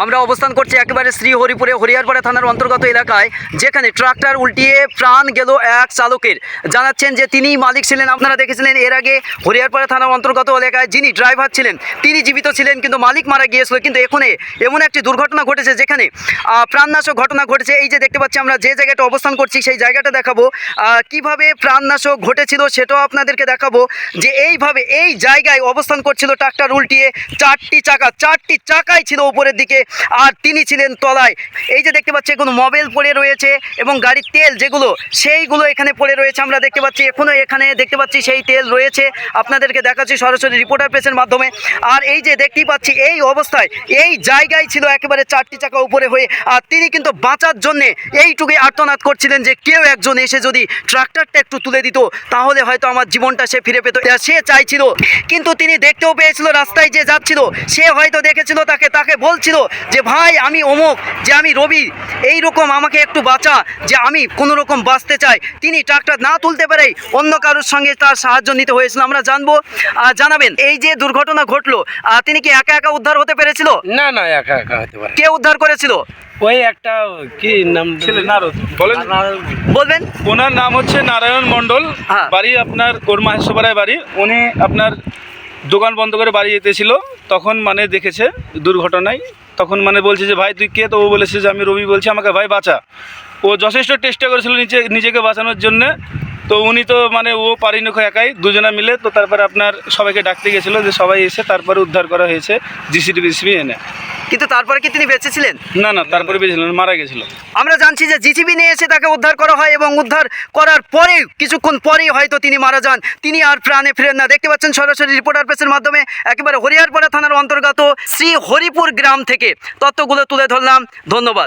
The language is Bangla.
আমরা অবস্থান করছি একেবারে শ্রীহরিপুরে হরিয়ারপাড়া থানার অন্তর্গত এলাকায়, যেখানে ট্রাক্টর উল্টিয়ে প্রাণ গেল এক চালকের। জানাচ্ছেন যে তিনি মালিক ছিলেন। আপনারা দেখেছিলেন এর আগে হরিয়ারপাড়া থানার অন্তর্গত এলাকায় যিনি ড্রাইভার ছিলেন তিনি জীবিত ছিলেন, কিন্তু মালিক মারা গিয়েছিল। কিন্তু এখানে এমন একটি দুর্ঘটনা ঘটেছে যেখানে প্রাণনাশক ঘটনা ঘটেছে। এই যে দেখতে পাচ্ছি আমরা যে জায়গাটা অবস্থান করছি সেই জায়গাটা দেখাবো, কিভাবে প্রাণনাশক ঘটেছিল সেটাও আপনাদেরকে দেখাবো। যে এইভাবে এই জায়গায় অবস্থান করছিল ট্রাক্টর উল্টিয়ে, চারটি চাকাই ছিল উপরের দিকে আর তিনি ছিলেন তলায়। এই যে দেখতে পাচ্ছি কোনো মোবাইল পড়ে রয়েছে এবং গাড়ির তেল যেগুলো সেইগুলো এখানে পড়ে রয়েছে। আমরা দেখতে পাচ্ছি এখনও এখানে দেখতে পাচ্ছি সেই তেল রয়েছে, আপনাদেরকে দেখাচ্ছি সরাসরি রিপোর্টার প্রেসের মাধ্যমে। আর এই যে দেখতেই পাচ্ছি এই অবস্থায় এই জায়গায় ছিল একেবারে চারটি চাকা উপরে হয়ে, আর তিনি কিন্তু বাঁচার জন্যে এইটুকুই আর্তনাদ করছিলেন যে কেউ একজন এসে যদি ট্রাক্টরটা একটু তুলে দিত তাহলে হয়তো আমার জীবনটা সে ফিরে পেত, সে চাইছিল। কিন্তু তিনি দেখতেও পেয়েছিল রাস্তায় যে যাচ্ছিল, সে হয়তো দেখেছিল তাকে বলছিল যে ভাই আমি অমুক, যে আমি রবি, এই রকম আমাকে একটু বাঁচা, যে আমি কোনো রকম বাঁচতে চাই। তিনি ট্রাক্টর না তুলতে পারেই অন্য কারোর সঙ্গে তার সাহায্য নিতে হয়েছিল। আমরা জানাবেন এই যে দুর্ঘটনা ঘটলো, তিনি কি একা উদ্ধার হতে পেরেছিল? না না, একা হতে পারে। কে উদ্ধার করেছিল? ওই একটা কি নাম ছিল, নারদ বলবেন। ওনার নাম হচ্ছে নারায়ণ মণ্ডল। হ্যাঁ। বাড়ি আপনার কোরমাহেশ্বরায় বাড়ি। উনি আপনার দোকান বন্ধ করে বাড়ি যেতেছিল, তখন মানে দেখেছে দুর্ঘটনায়। তখন মানে বলছে যে ভাই তুই কে? তো ও বলেছে যে আমি রবি বলছি, আমাকে ভাই বাঁচা। ও যথেষ্ট চেষ্টা করেছিল নিজেকে বাঁচানোর জন্যে। তো উনি তো মানে ও পারিনি একাই, দুজনে মিলে। তো তারপরে আপনার সবাইকে ডাকতে গেছিলো, যে সবাই এসে তারপরে উদ্ধার করা হয়েছে জিসিবি এনে। কিন্তু তারপরে কি তিনি বেঁচে ছিলেন? না, তারপরে বেঁচেছিলেন, মারা গেছিল। আমরা জানছি যে জিসিবি নিয়ে এসে তাকে উদ্ধার করা হয় এবং উদ্ধার করার পরে কিছুক্ষণ পরেই হয়তো তিনি মারা যান। তিনি আর প্রাণে ফিরেন না। দেখতে পাচ্ছেন সরাসরি রিপোর্টার প্রেসের মাধ্যমে একেবারে হরিয়ারপাড়া থানার অন্তর্গত শ্রীহরিপুর গ্রাম থেকে তথ্যগুলো তুলে ধরলাম। ধন্যবাদ।